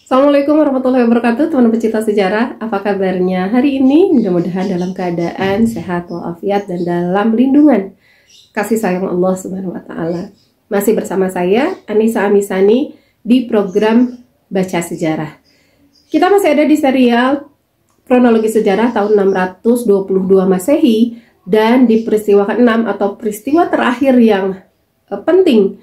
Assalamualaikum warahmatullahi wabarakatuh, teman pecinta sejarah. Apa kabarnya hari ini? Mudah-mudahan dalam keadaan sehat walafiat dan dalam lindungan kasih sayang Allah Subhanahu wa taala. Masih bersama saya Anissa Amisani di program Baca Sejarah. Kita masih ada di serial kronologi sejarah tahun 622 Masehi dan di peristiwa ke-6 atau peristiwa terakhir yang penting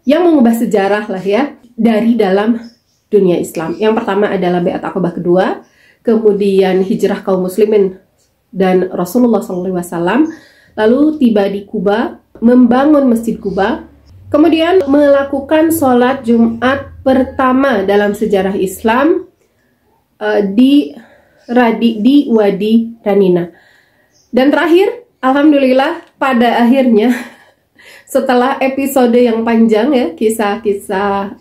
yang mengubah sejarah lah ya dari dalam dunia Islam. Yang pertama adalah Baiat Aqabah kedua, kemudian hijrah kaum muslimin dan Rasulullah SAW, lalu tiba di Kuba, membangun Masjid Kuba, kemudian melakukan sholat Jumat pertama dalam sejarah Islam di Wadi Ranina. Dan terakhir, alhamdulillah pada akhirnya setelah episode yang panjang ya, kisah-kisah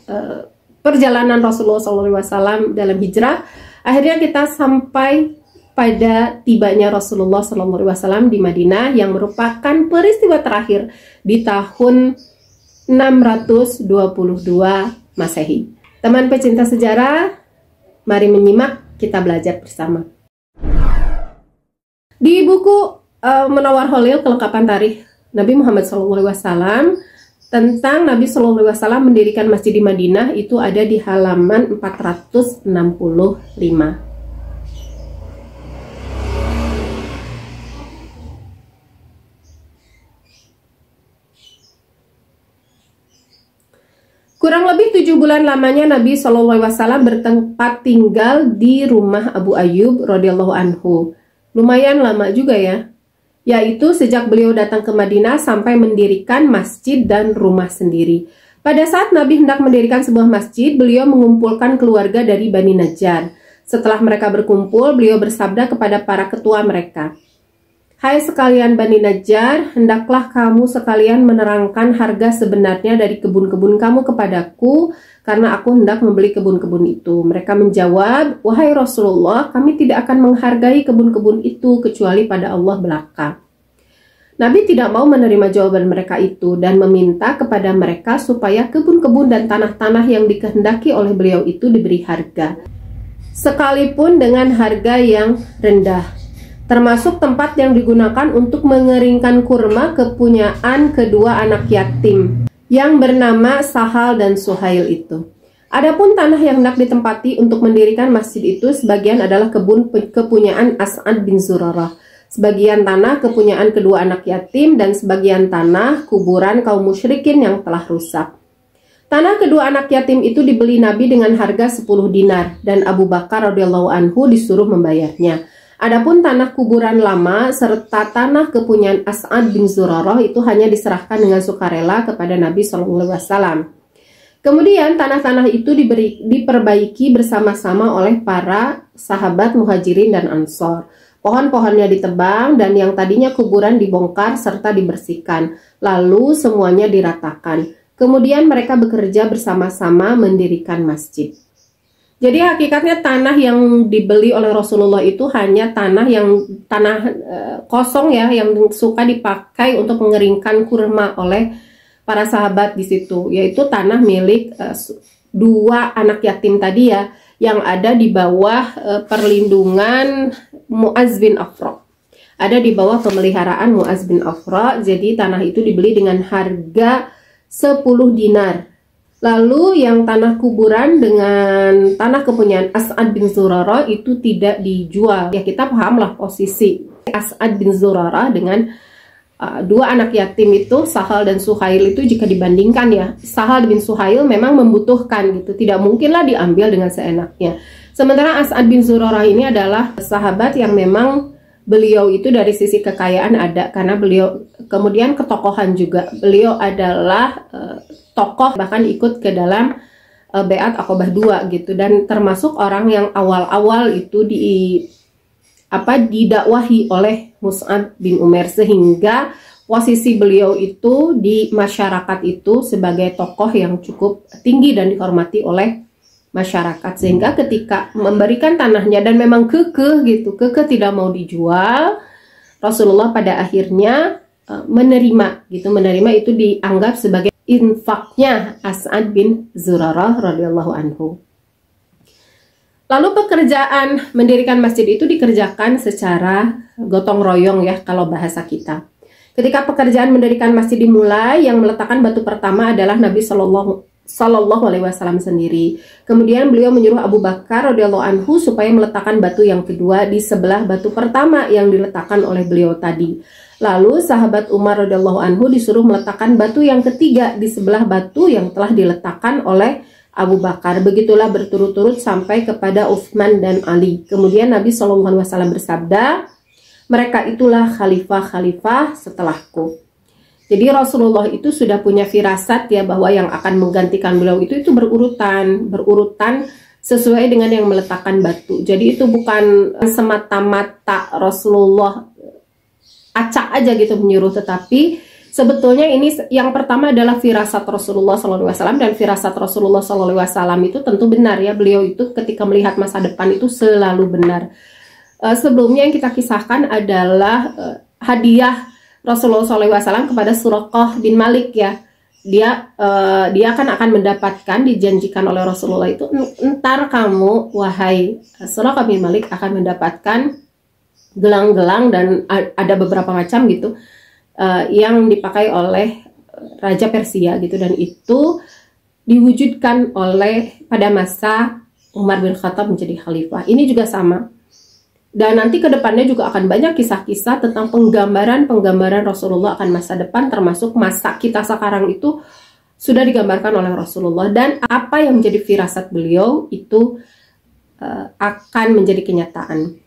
perjalanan Rasulullah SAW dalam hijrah, akhirnya kita sampai pada tibanya Rasulullah SAW di Madinah yang merupakan peristiwa terakhir di tahun 622 Masehi. Teman pecinta sejarah, mari menyimak, kita belajar bersama. Di buku Munawwar Khalil, kelengkapan tarikh Nabi Muhammad SAW tentang Nabi SAW mendirikan masjid di Madinah itu ada di halaman 465. Kurang lebih 7 bulan lamanya Nabi SAW bertempat tinggal di rumah Abu Ayyub radhiyallahu anhu. Lumayan lama juga ya. Yaitu sejak beliau datang ke Madinah sampai mendirikan masjid dan rumah sendiri. Pada saat Nabi hendak mendirikan sebuah masjid, beliau mengumpulkan keluarga dari Bani Najjar. Setelah mereka berkumpul, beliau bersabda kepada para ketua mereka, "Hai sekalian Bani Najjar, hendaklah kamu sekalian menerangkan harga sebenarnya dari kebun-kebun kamu kepadaku, karena aku hendak membeli kebun-kebun itu." Mereka menjawab, "Wahai Rasulullah, kami tidak akan menghargai kebun-kebun itu kecuali pada Allah belaka." Nabi tidak mau menerima jawaban mereka itu dan meminta kepada mereka supaya kebun-kebun dan tanah-tanah yang dikehendaki oleh beliau itu diberi harga, sekalipun dengan harga yang rendah, termasuk tempat yang digunakan untuk mengeringkan kurma kepunyaan kedua anak yatim yang bernama Sahal dan Suhail itu. Adapun tanah yang hendak ditempati untuk mendirikan masjid itu sebagian adalah kebun kepunyaan As'ad bin Zurarah, sebagian tanah kepunyaan kedua anak yatim, dan sebagian tanah kuburan kaum musyrikin yang telah rusak. Tanah kedua anak yatim itu dibeli Nabi dengan harga 10 dinar dan Abu Bakar radhiyallahu anhu disuruh membayarnya. Adapun tanah kuburan lama serta tanah kepunyaan As'ad bin Zurarah itu hanya diserahkan dengan sukarela kepada Nabi SAW. Kemudian tanah-tanah itu diperbaiki bersama-sama oleh para sahabat Muhajirin dan Ansor. Pohon-pohonnya ditebang dan yang tadinya kuburan dibongkar serta dibersihkan. Lalu semuanya diratakan. Kemudian mereka bekerja bersama-sama mendirikan masjid. Jadi hakikatnya tanah yang dibeli oleh Rasulullah itu hanya tanah kosong ya, yang suka dipakai untuk mengeringkan kurma oleh para sahabat di situ, yaitu tanah milik dua anak yatim tadi ya, yang ada di bawah perlindungan Mu'az bin Afra. Ada di bawah pemeliharaan Mu'az bin Afra. Jadi tanah itu dibeli dengan harga 10 dinar. Lalu yang tanah kuburan dengan tanah kepunyaan As'ad bin Zurarah itu tidak dijual. Ya kita pahamlah posisi As'ad bin Zurarah dengan dua anak yatim itu, Sahal dan Suhail itu, jika dibandingkan ya, Sahal bin Suhail memang membutuhkan gitu, tidak mungkinlah diambil dengan seenaknya. Sementara As'ad bin Zurarah ini adalah sahabat yang memang beliau itu dari sisi kekayaan ada, karena beliau kemudian ketokohan juga. Beliau adalah tokoh, bahkan ikut ke dalam Baiat Aqabah 2 gitu, dan termasuk orang yang awal-awal itu didakwahi oleh Mus'ab bin Umair, sehingga posisi beliau itu di masyarakat itu sebagai tokoh yang cukup tinggi dan dihormati oleh masyarakat, sehingga ketika memberikan tanahnya dan memang kekeh tidak mau dijual, Rasulullah pada akhirnya menerima itu dianggap sebagai infaknya As'ad bin Zurarah radhiyallahu anhu. Lalu pekerjaan mendirikan masjid itu dikerjakan secara gotong royong ya kalau bahasa kita. Ketika pekerjaan mendirikan masjid dimulai, yang meletakkan batu pertama adalah Nabi Shallallahu Alaihi Wasallam sendiri. Kemudian beliau menyuruh Abu Bakar radhiyallahu anhu supaya meletakkan batu yang kedua di sebelah batu pertama yang diletakkan oleh beliau tadi. Lalu sahabat Umar radhiyallahu anhu disuruh meletakkan batu yang ketiga di sebelah batu yang telah diletakkan oleh Abu Bakar. Begitulah berturut-turut sampai kepada Utsman dan Ali. Kemudian Nabi Shallallahu Alaihi Wasallam bersabda, mereka itulah khalifah-khalifah setelahku. Jadi Rasulullah itu sudah punya firasat ya bahwa yang akan menggantikan beliau itu berurutan sesuai dengan yang meletakkan batu. Jadi itu bukan semata-mata Rasulullah acak aja gitu menyuruh, tetapi sebetulnya ini yang pertama adalah firasat Rasulullah SAW, dan firasat Rasulullah SAW itu tentu benar ya. Beliau itu ketika melihat masa depan itu selalu benar. Sebelumnya yang kita kisahkan adalah hadiah Rasulullah SAW kepada Suraqah bin Malik ya. Dia akan mendapatkan, dijanjikan oleh Rasulullah itu, entar kamu wahai Suraqah bin Malik akan mendapatkan gelang-gelang dan ada beberapa macam gitu yang dipakai oleh Raja Persia gitu, dan itu diwujudkan oleh pada masa Umar bin Khattab menjadi khalifah. Ini juga sama. Dan nanti ke depannya juga akan banyak kisah-kisah tentang penggambaran Rasulullah akan masa depan, termasuk masa kita sekarang itu sudah digambarkan oleh Rasulullah, dan apa yang menjadi firasat beliau itu akan menjadi kenyataan.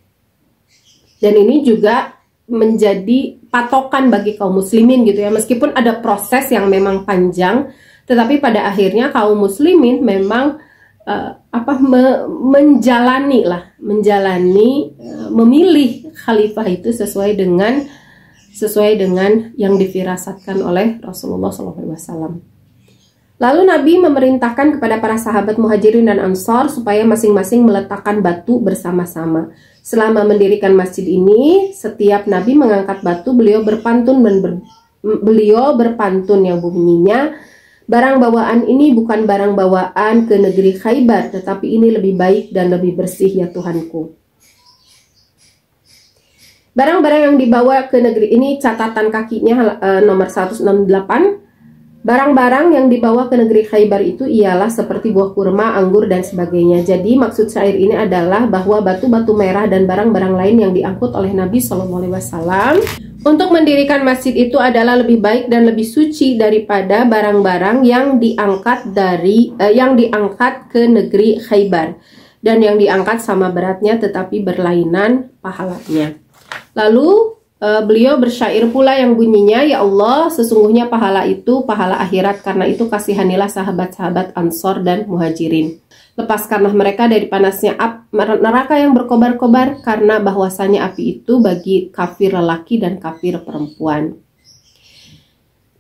Dan ini juga menjadi patokan bagi kaum muslimin gitu ya, meskipun ada proses yang memang panjang, tetapi pada akhirnya kaum muslimin memang memilih khalifah itu sesuai dengan yang difirasatkan oleh Rasulullah SAW. Lalu Nabi memerintahkan kepada para sahabat Muhajirin dan Ansor supaya masing-masing meletakkan batu bersama-sama. Selama mendirikan masjid ini, setiap Nabi mengangkat batu, beliau berpantun yang bunyinya, barang bawaan ini bukan barang bawaan ke negeri Khaybar, tetapi ini lebih baik dan lebih bersih ya Tuhanku. Barang-barang yang dibawa ke negeri ini, catatan kakinya nomor 168. Barang-barang yang dibawa ke negeri Khaybar itu ialah seperti buah kurma, anggur, dan sebagainya. Jadi maksud syair ini adalah bahwa batu-batu merah dan barang-barang lain yang diangkut oleh Nabi SAW untuk mendirikan masjid itu adalah lebih baik dan lebih suci daripada barang-barang yang diangkat ke negeri Khaybar, dan yang diangkat sama beratnya tetapi berlainan pahalanya. Lalu beliau bersyair pula yang bunyinya, ya Allah, sesungguhnya pahala itu pahala akhirat, karena itu kasihanilah sahabat-sahabat Ansor dan Muhajirin. Lepaskanlah mereka dari panasnya neraka yang berkobar-kobar, karena bahwasanya api itu bagi kafir lelaki dan kafir perempuan.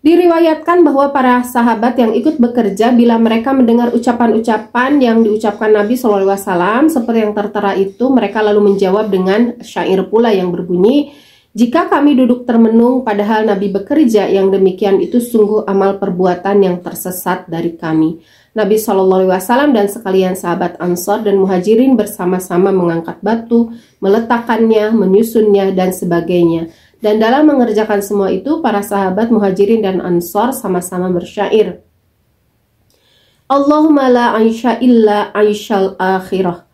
Diriwayatkan bahwa para sahabat yang ikut bekerja, bila mereka mendengar ucapan-ucapan yang diucapkan Nabi SAW seperti yang tertera itu, mereka lalu menjawab dengan syair pula yang berbunyi, jika kami duduk termenung padahal Nabi bekerja, yang demikian itu sungguh amal perbuatan yang tersesat dari kami. Nabi SAW dan sekalian sahabat Ansor dan Muhajirin bersama-sama mengangkat batu, meletakkannya, menyusunnya, dan sebagainya. Dan dalam mengerjakan semua itu, para sahabat Muhajirin dan Ansor sama-sama bersyair, Allahumma la aisha illa aishal akhirah,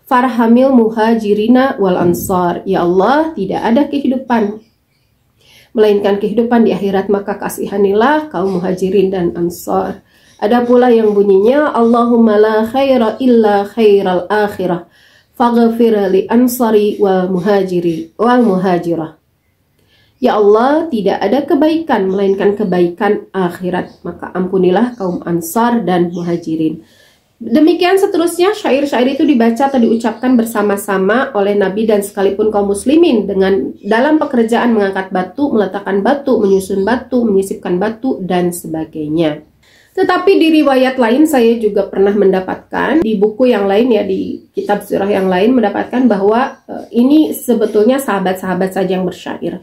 farhamil muhajirina wal ansar. Ya Allah, tidak ada kehidupan melainkan kehidupan di akhirat, maka kasihanilah kaum muhajirin dan ansar. Ada pula yang bunyinya, Allahumma la khaira illa khairal akhirah, faghfir li ansari wal muhajirah. Ya Allah, tidak ada kebaikan melainkan kebaikan akhirat, maka ampunilah kaum ansar dan muhajirin. Demikian seterusnya, syair-syair itu dibaca atau diucapkan bersama-sama oleh Nabi dan sekalipun kaum muslimin dalam pekerjaan mengangkat batu, meletakkan batu, menyusun batu, menyisipkan batu, dan sebagainya. Tetapi di riwayat lain saya juga pernah mendapatkan, di buku yang lain ya, di kitab sirah yang lain, mendapatkan bahwa ini sebetulnya sahabat-sahabat saja yang bersyair.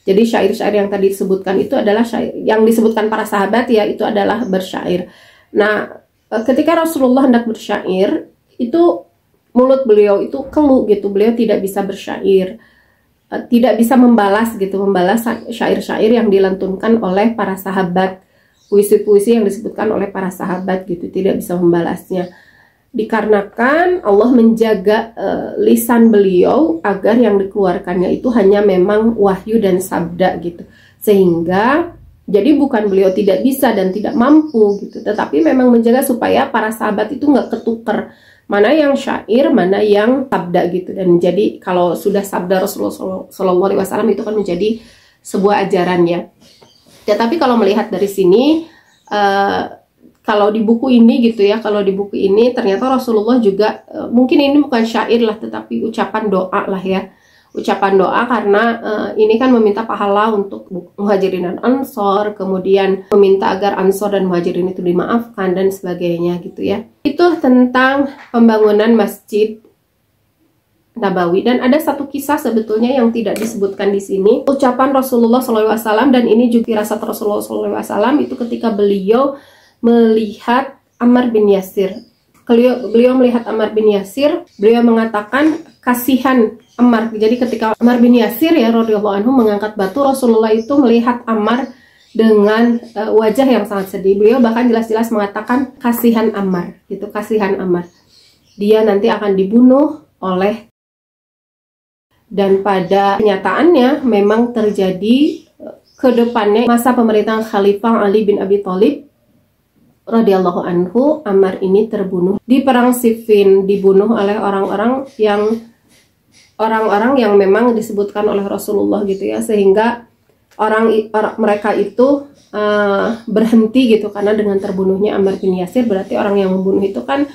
Jadi syair-syair yang tadi disebutkan itu adalah syair yang disebutkan para sahabat ya, itu adalah bersyair. Nah, ketika Rasulullah hendak bersyair, itu mulut beliau itu keluh gitu, beliau tidak bisa bersyair, tidak bisa membalas syair-syair yang dilantunkan oleh para sahabat, puisi-puisi yang disebutkan oleh para sahabat gitu, tidak bisa membalasnya. Dikarenakan Allah menjaga lisan beliau agar yang dikeluarkannya itu hanya memang wahyu dan sabda gitu, sehingga jadi bukan beliau tidak bisa dan tidak mampu gitu, tetapi memang menjaga supaya para sahabat itu nggak ketuker mana yang syair, mana yang sabda gitu. Dan jadi kalau sudah sabda Rasulullah SAW itu kan menjadi sebuah ajarannya. Tetapi kalau melihat dari sini, kalau di buku ini gitu ya, kalau di buku ini ternyata Rasulullah juga mungkin ini bukan syair lah, tetapi ucapan doa lah ya. Ucapan doa karena ini kan meminta pahala untuk muhajirin dan ansor, kemudian meminta agar ansor dan muhajirin itu dimaafkan dan sebagainya gitu ya. Itu tentang pembangunan Masjid Nabawi. Dan ada satu kisah sebetulnya yang tidak disebutkan di sini. Ucapan Rasulullah SAW, dan ini juga firasat Rasulullah SAW itu ketika beliau melihat Ammar bin Yasir. Beliau melihat Ammar bin Yasir, beliau mengatakan kasihan Ammar. Jadi ketika Ammar bin Yasir ya radhiyallahu anhu mengangkat batu, Rasulullah itu melihat Ammar dengan wajah yang sangat sedih. Beliau bahkan jelas-jelas mengatakan kasihan Ammar, gitu, kasihan Ammar. Dia nanti akan dibunuh oleh, dan pada kenyataannya memang terjadi ke depannya masa pemerintahan Khalifah Ali bin Abi Thalib radhiyallahu anhu. Ammar ini terbunuh di perang Siffin, dibunuh oleh orang-orang yang memang disebutkan oleh Rasulullah gitu ya, sehingga mereka itu berhenti gitu karena dengan terbunuhnya Ammar bin Yasir berarti orang yang membunuh itu kan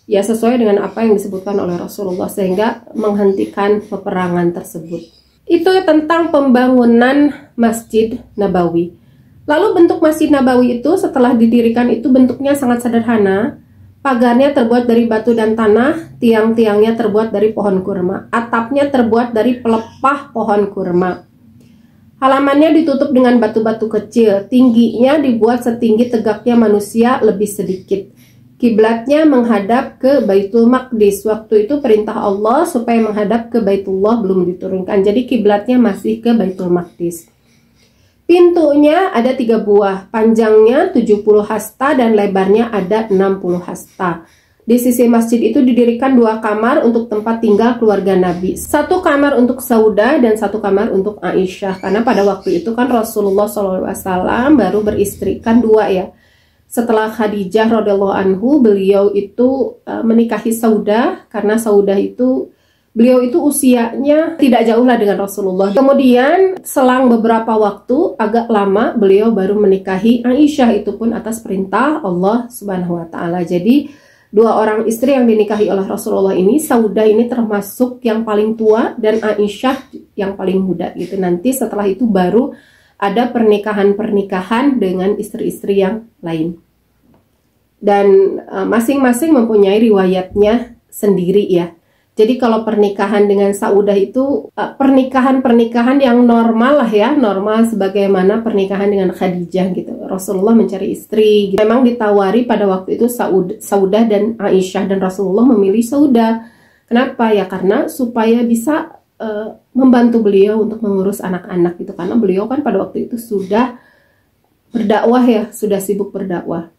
ya sesuai dengan apa yang disebutkan oleh Rasulullah, sehingga menghentikan peperangan tersebut. Itu tentang pembangunan Masjid Nabawi. Lalu bentuk Masjid Nabawi itu setelah didirikan itu bentuknya sangat sederhana. Pagarnya terbuat dari batu dan tanah, tiang-tiangnya terbuat dari pohon kurma, atapnya terbuat dari pelepah pohon kurma. Halamannya ditutup dengan batu-batu kecil, tingginya dibuat setinggi tegaknya manusia lebih sedikit. Kiblatnya menghadap ke Baitul Maqdis. Waktu itu perintah Allah supaya menghadap ke Baitullah belum diturunkan, jadi kiblatnya masih ke Baitul Maqdis. Pintunya ada 3 buah, panjangnya 70 hasta dan lebarnya ada 60 hasta. Di sisi masjid itu didirikan 2 kamar untuk tempat tinggal keluarga Nabi. 1 kamar untuk Saudah dan 1 kamar untuk Aisyah. Karena pada waktu itu kan Rasulullah SAW baru beristrikan 2 ya. Setelah Khadijah radhiyallahu anhu, beliau itu menikahi Saudah, karena Saudah itu beliau itu usianya tidak jauh lah dengan Rasulullah. Kemudian selang beberapa waktu agak lama beliau baru menikahi Aisyah, itu pun atas perintah Allah Subhanahu wa taala. Jadi 2 orang istri yang dinikahi oleh Rasulullah ini, Saudah ini termasuk yang paling tua dan Aisyah yang paling muda gitu. Nanti setelah itu baru ada pernikahan-pernikahan dengan istri-istri yang lain. Dan masing-masing mempunyai riwayatnya sendiri ya. Jadi kalau pernikahan dengan Saudah itu pernikahan yang normal lah ya, normal sebagaimana pernikahan dengan Khadijah gitu. Rasulullah mencari istri, gitu. Memang ditawari pada waktu itu Saudah dan Aisyah, dan Rasulullah memilih Saudah. Kenapa ya? Karena supaya bisa membantu beliau untuk mengurus anak-anak gitu. Karena beliau kan pada waktu itu sudah berdakwah ya, sudah sibuk berdakwah.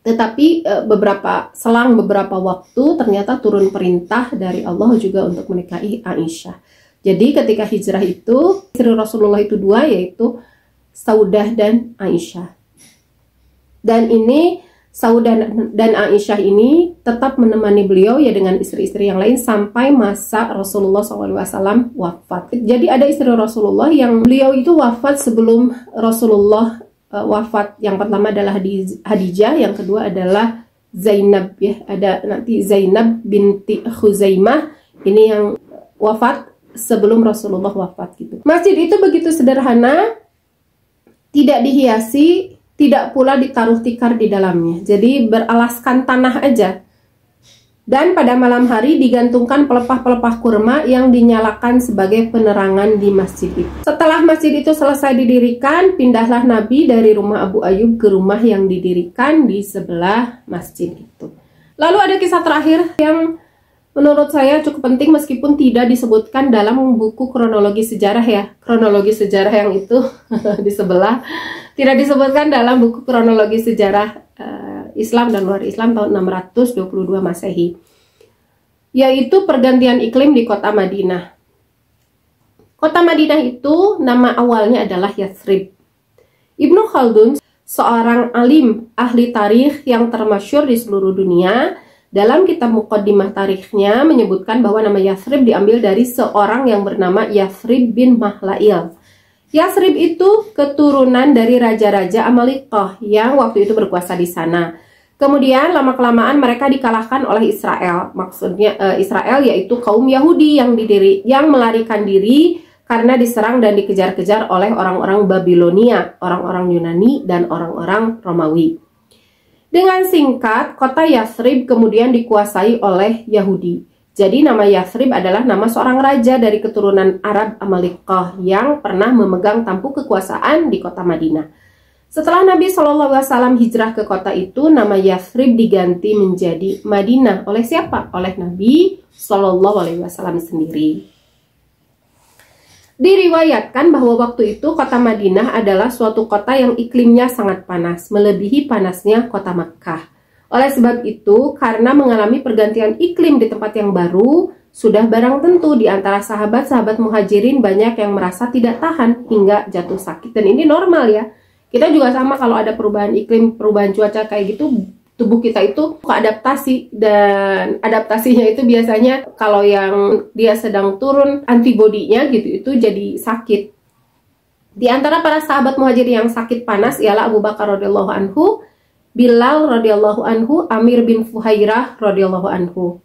Tetapi selang beberapa waktu ternyata turun perintah dari Allah juga untuk menikahi Aisyah. Jadi ketika hijrah itu istri Rasulullah itu 2, yaitu Saudah dan Aisyah. Dan ini Saudah dan Aisyah ini tetap menemani beliau ya dengan istri-istri yang lain sampai masa Rasulullah SAW wafat. Jadi ada istri Rasulullah yang beliau itu wafat sebelum Rasulullah wafat. Yang pertama adalah Khadijah, yang kedua adalah Zainab ya. Ada nanti Zainab binti Khuzaimah, ini yang wafat sebelum Rasulullah wafat gitu. Masjid itu begitu sederhana, tidak dihiasi, tidak pula ditaruh tikar di dalamnya. Jadi beralaskan tanah aja. Dan pada malam hari digantungkan pelepah-pelepah kurma yang dinyalakan sebagai penerangan di masjid itu. Setelah masjid itu selesai didirikan, pindahlah Nabi dari rumah Abu Ayyub ke rumah yang didirikan di sebelah masjid itu. Lalu ada kisah terakhir yang menurut saya cukup penting meskipun tidak disebutkan dalam buku kronologi sejarah ya. Kronologi sejarah yang itu di sebelah tidak disebutkan dalam buku kronologi sejarah Islam dan luar Islam tahun 622 Masehi, yaitu pergantian iklim di kota Madinah. Kota Madinah itu nama awalnya adalah Yathrib. Ibnu Khaldun, seorang alim ahli tarikh yang termasyhur di seluruh dunia, dalam kitab Muqaddimah tarikhnya menyebutkan bahwa nama Yathrib diambil dari seorang yang bernama Yathrib bin Mahlail. Yathrib itu keturunan dari raja-raja Amalikah yang waktu itu berkuasa di sana. Kemudian lama-kelamaan mereka dikalahkan oleh Israel. Maksudnya Israel yaitu kaum Yahudi yang melarikan diri karena diserang dan dikejar-kejar oleh orang-orang Babilonia, orang-orang Yunani, dan orang-orang Romawi. Dengan singkat, kota Yathrib kemudian dikuasai oleh Yahudi. Jadi nama Yathrib adalah nama seorang raja dari keturunan Arab Amalikah yang pernah memegang tampuk kekuasaan di kota Madinah. Setelah Nabi SAW hijrah ke kota itu, nama Yathrib diganti menjadi Madinah. Oleh siapa? Oleh Nabi SAW sendiri. Diriwayatkan bahwa waktu itu kota Madinah adalah suatu kota yang iklimnya sangat panas, melebihi panasnya kota Makkah. Oleh sebab itu, karena mengalami pergantian iklim di tempat yang baru, sudah barang tentu di antara sahabat-sahabat muhajirin banyak yang merasa tidak tahan hingga jatuh sakit. Dan ini normal ya. Kita juga sama kalau ada perubahan iklim, perubahan cuaca kayak gitu, tubuh kita itu adaptasi. Dan adaptasinya itu biasanya kalau yang dia sedang turun antibodinya gitu, itu jadi sakit. Di antara para sahabat muhajirin yang sakit panas ialah Abu Bakar radhiyallahu anhu, Bilal radhiyallahu anhu, Amir bin Fuhairah radhiyallahu anhu.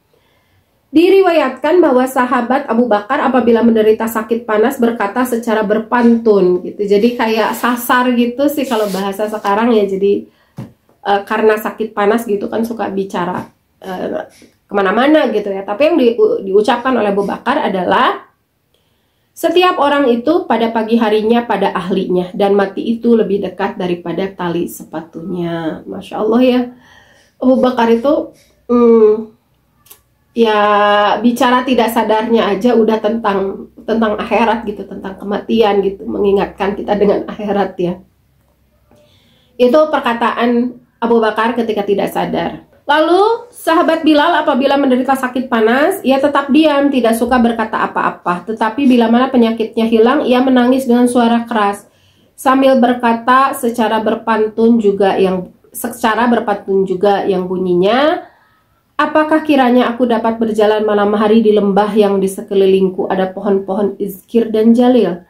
Diriwayatkan bahwa sahabat Abu Bakar apabila menderita sakit panas berkata secara berpantun gitu. Jadi kayak sasar gitu sih kalau bahasa sekarang ya. Jadi karena sakit panas gitu kan suka bicara kemana-mana gitu ya. Tapi yang diucapkan oleh Abu Bakar adalah, setiap orang itu pada pagi harinya pada ahlinya, dan mati itu lebih dekat daripada tali sepatunya. Masya Allah ya, Abu Bakar itu ya bicara tidak sadarnya aja udah tentang akhirat gitu, tentang kematian gitu, mengingatkan kita dengan akhirat ya. Itu perkataan Abu Bakar ketika tidak sadar. Lalu sahabat Bilal apabila menderita sakit panas, ia tetap diam, tidak suka berkata apa-apa. Tetapi bila mana penyakitnya hilang, ia menangis dengan suara keras sambil berkata secara berpantun juga yang bunyinya, apakah kiranya aku dapat berjalan malam hari di lembah yang di sekelilingku ada pohon-pohon izkir dan jalil?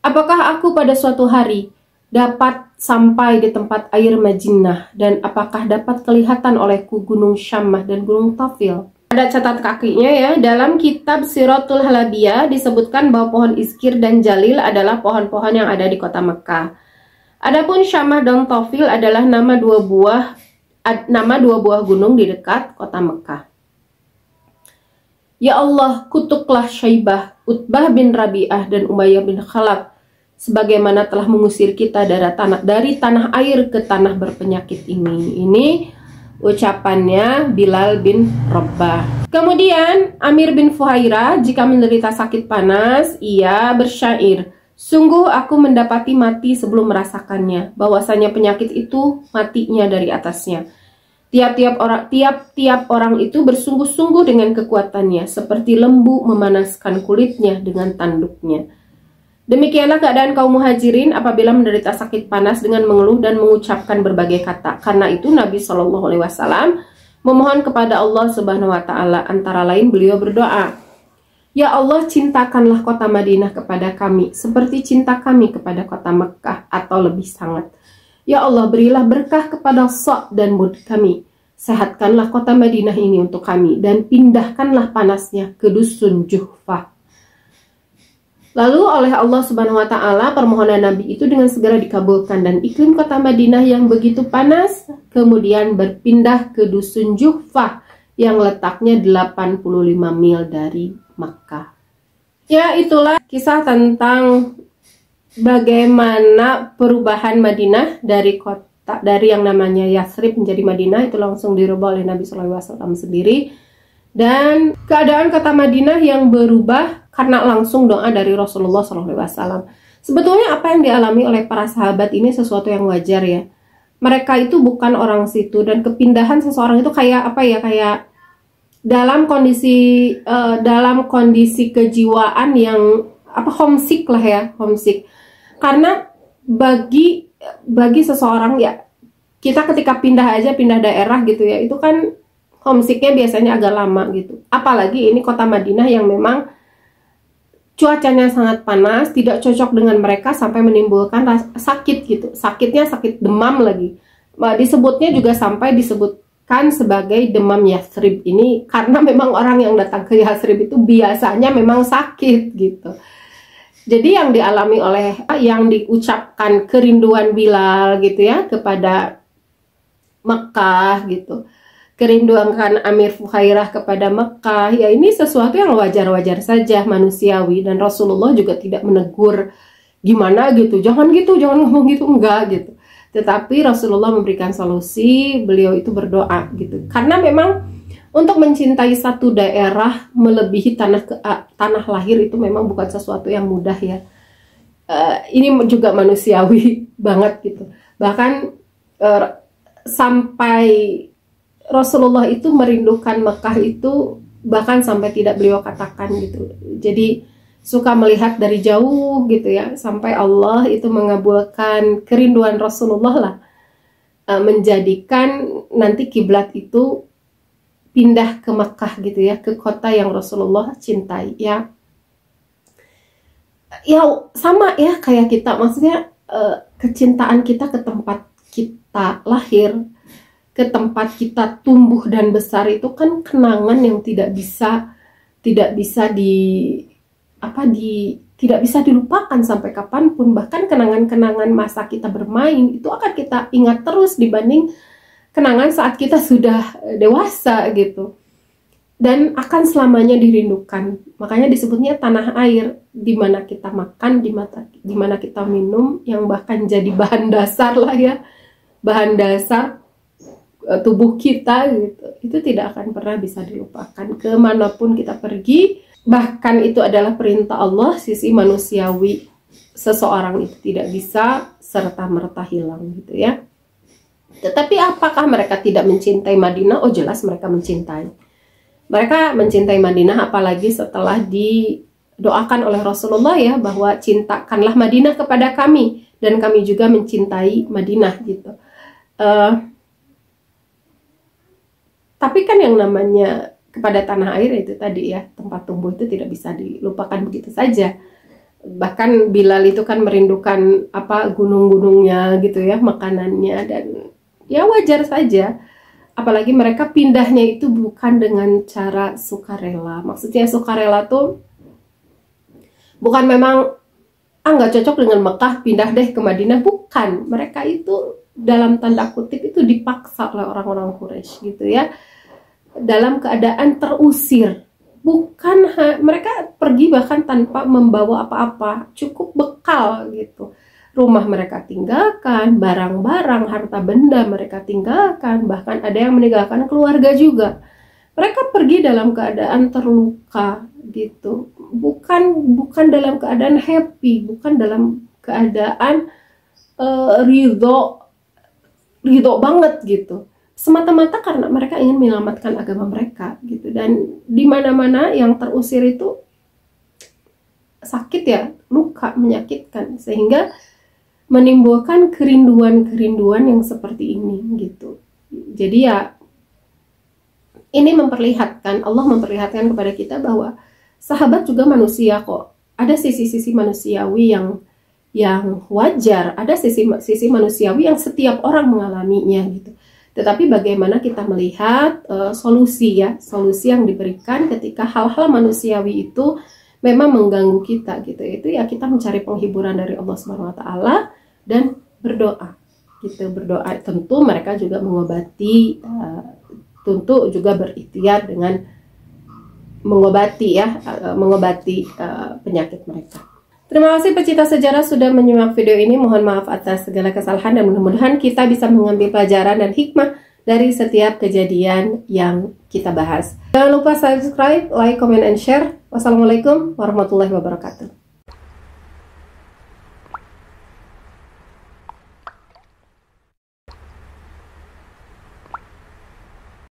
Apakah aku pada suatu hari dapat sampai di tempat air Majinah, dan apakah dapat kelihatan olehku gunung Syammah dan gunung Tafil? Ada catat kakinya ya, dalam kitab Siratul Halabiyah disebutkan bahwa pohon izkir dan jalil adalah pohon-pohon yang ada di kota Mekah. Adapun Syammah dan Tafil adalah nama dua buah gunung di dekat kota Mekah. Ya Allah, kutuklah Syaibah, Utbah bin Rabi'ah, dan Umayyah bin Khalaf, sebagaimana telah mengusir kita dari tanah air ke tanah berpenyakit ini. Ini ucapannya Bilal bin Rabah. Kemudian Amir bin Fuhairah, jika menderita sakit panas, ia bersyair, sungguh aku mendapati mati sebelum merasakannya, bahwasanya penyakit itu matinya dari atasnya. Tiap-tiap orang itu bersungguh-sungguh dengan kekuatannya, seperti lembu memanaskan kulitnya dengan tanduknya. Demikianlah keadaan kaum muhajirin apabila menderita sakit panas dengan mengeluh dan mengucapkan berbagai kata. Karena itu Nabi SAW memohon kepada Allah Subhanahu wa Ta'ala, antara lain beliau berdoa, ya Allah, cintakanlah kota Madinah kepada kami seperti cinta kami kepada kota Mekkah atau lebih sangat. Ya Allah, berilah berkah kepada Sa' dan Mud kami. Sehatkanlah kota Madinah ini untuk kami dan pindahkanlah panasnya ke dusun Juhfah. Lalu oleh Allah Subhanahu wa Ta'ala permohonan Nabi itu dengan segera dikabulkan, dan iklim kota Madinah yang begitu panas kemudian berpindah ke dusun Juhfah yang letaknya 85 mil dari Makkah. Ya, itulah kisah tentang bagaimana perubahan Madinah dari yang namanya Yathrib menjadi Madinah. Itu langsung dirubah oleh Nabi SAW sendiri. Dan keadaan kota Madinah yang berubah karena langsung doa dari Rasulullah SAW. Sebetulnya apa yang dialami oleh para sahabat ini sesuatu yang wajar ya. Mereka itu bukan orang situ, dan kepindahan seseorang itu kayak apa ya, kayak dalam kondisi kejiwaan yang apa, homesick lah ya, homesick. Karena bagi seseorang ya, kita ketika pindah daerah gitu ya, itu kan homesicknya biasanya agak lama gitu. Apalagi ini kota Madinah yang memang cuacanya sangat panas, tidak cocok dengan mereka sampai menimbulkan sakit gitu. Sakitnya sakit demam lagi. Disebutnya juga sampai disebutkan sebagai demam Yathrib ini karena memang orang yang datang ke Yathrib itu biasanya memang sakit gitu. Jadi yang dialami oleh, yang diucapkan kerinduan Bilal gitu ya kepada Mekah gitu, kerinduan Amir Fuhairah kepada Mekah, ya ini sesuatu yang wajar-wajar saja, manusiawi, dan Rasulullah juga tidak menegur gimana gitu, jangan ngomong gitu, enggak gitu. Tetapi Rasulullah memberikan solusi, beliau itu berdoa gitu, karena memang untuk mencintai satu daerah melebihi tanah lahir itu memang bukan sesuatu yang mudah ya. Ini juga manusiawi banget gitu. Bahkan sampai Rasulullah itu merindukan Mekah itu bahkan sampai tidak beliau katakan gitu. Jadi suka melihat dari jauh gitu ya, sampai Allah itu mengabulkan kerinduan Rasulullah lah, menjadikan nanti kiblat itu pindah ke Mekah gitu ya, ke kota yang Rasulullah cintai ya. Ya sama ya kayak kita, maksudnya kecintaan kita ke tempat kita lahir, ke tempat kita tumbuh dan besar itu kan kenangan yang tidak bisa dilupakan sampai kapanpun. Bahkan kenangan-kenangan masa kita bermain itu akan kita ingat terus dibanding kenangan saat kita sudah dewasa gitu, dan akan selamanya dirindukan. Makanya disebutnya tanah air, di mana kita makan, di mana kita minum, yang bahkan jadi bahan dasar lah ya, bahan dasar tubuh kita gitu. Itu tidak akan pernah bisa dilupakan kemanapun kita pergi. Bahkan itu adalah perintah Allah. Sisi manusiawi seseorang itu tidak bisa serta-merta hilang gitu ya. Tetapi apakah mereka tidak mencintai Madinah? Oh jelas mereka mencintai. Mereka mencintai Madinah, apalagi setelah didoakan oleh Rasulullah ya, bahwa cintakanlah Madinah kepada kami, dan kami juga mencintai Madinah gitu. Tapi kan yang namanya kepada tanah air itu tadi ya, tempat tumbuh itu tidak bisa dilupakan begitu saja. Bahkan Bilal itu kan merindukan apa, gunung-gunungnya gitu ya, makanannya, dan ya wajar saja. Apalagi mereka pindahnya itu bukan dengan cara sukarela. Maksudnya sukarela tuh bukan memang nggak cocok dengan Mekah, pindah deh ke Madinah. Bukan, mereka itu dalam tanda kutip itu dipaksa oleh orang-orang Quraisy gitu ya, dalam keadaan terusir. Bukan, mereka pergi bahkan tanpa membawa apa-apa, cukup bekal gitu. Rumah mereka tinggalkan, barang-barang, harta benda mereka tinggalkan, bahkan ada yang meninggalkan keluarga juga. Mereka pergi dalam keadaan terluka gitu, bukan dalam keadaan happy, bukan dalam keadaan ridho banget gitu, semata-mata karena mereka ingin menyelamatkan agama mereka gitu. Dan di mana-mana yang terusir itu sakit ya, luka, menyakitkan, sehingga menimbulkan kerinduan yang seperti ini gitu. Jadi ya ini Allah memperlihatkan kepada kita bahwa sahabat juga manusia kok. Ada sisi-sisi manusiawi yang wajar, ada sisi manusiawi yang setiap orang mengalaminya gitu. Tetapi bagaimana kita melihat solusi yang diberikan ketika hal-hal manusiawi itu memang mengganggu kita gitu. Itu ya kita mencari penghiburan dari Allah Subhanahu wa taala dan berdoa gitu. Berdoa tentu mereka juga mengobati, tentu juga berikhtiar dengan mengobati penyakit mereka. Terima kasih pecinta sejarah sudah menyimak video ini. Mohon maaf atas segala kesalahan dan mudah-mudahan kita bisa mengambil pelajaran dan hikmah dari setiap kejadian yang kita bahas. Jangan lupa subscribe, like, comment, and share. Wassalamualaikum warahmatullahi wabarakatuh.